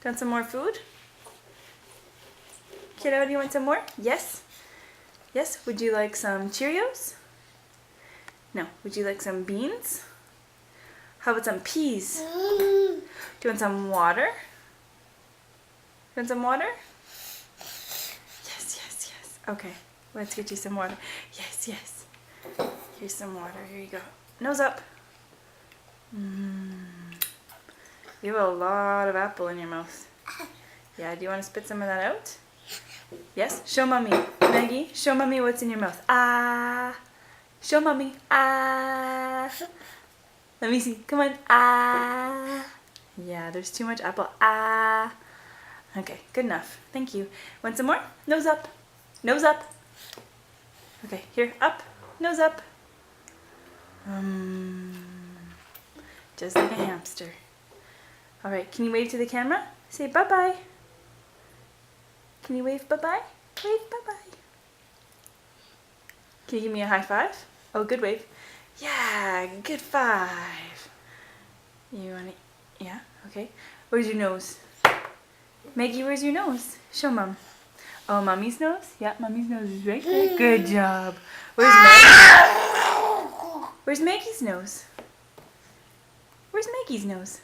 want some more food? Kiddo, do you want some more? Yes? Yes? Would you like some Cheerios? No. Would you like some beans? How about some peas? Do you want some water? You want some water? Yes, yes, yes. Okay, let's get you some water. Yes, yes. Here's some water. Here you go. Nose up. You have a lot of apple in your mouth. Yeah, do you want to spit some of that out? Yes? Show mommy. Maggie, show mommy what's in your mouth. Ah. Show mommy. Ah. Let me see. Come on. Ah. Yeah, there's too much apple. Ah. Okay, good enough. Thank you. Want some more? Nose up. Nose up. Okay, here. Up. Nose up. Just like a hamster. All right, can you wave to the camera? Say bye-bye. Can you wave bye-bye? Wave bye-bye. Can you give me a high five? Oh, good wave. Yeah, good five. You want to, yeah, okay. Where's your nose? Maggie, where's your nose? Show mom. Oh, mommy's nose? Yeah, mommy's nose is right there. Good job. Where's Maggie? Where's Maggie's nose? Where's Maggie's nose?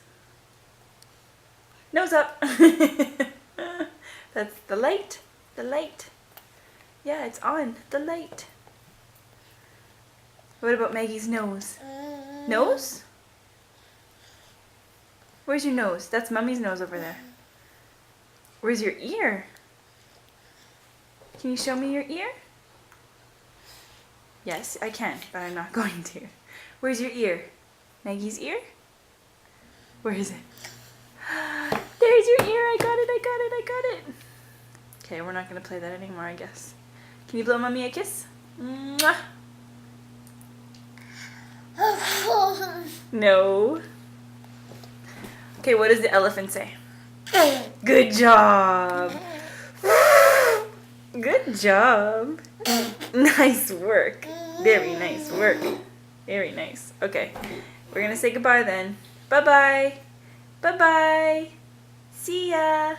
Nose up. That's the light. The light. Yeah, it's on. The light. What about Maggie's nose? Nose? Where's your nose? That's Mummy's nose over there. Where's your ear? Can you show me your ear? Yes, I can, but I'm not going to. Where's your ear? Maggie's ear? Where is it? There's your ear. I got it, I got it, I got it. Okay, we're not going to play that anymore, I guess. Can you blow Mommy a kiss? Mwah. No. Okay, what does the elephant say? Good job. Good job. Nice work. Very nice work. Very nice. Okay, we're going to say goodbye then. Bye-bye. Bye-bye. See ya.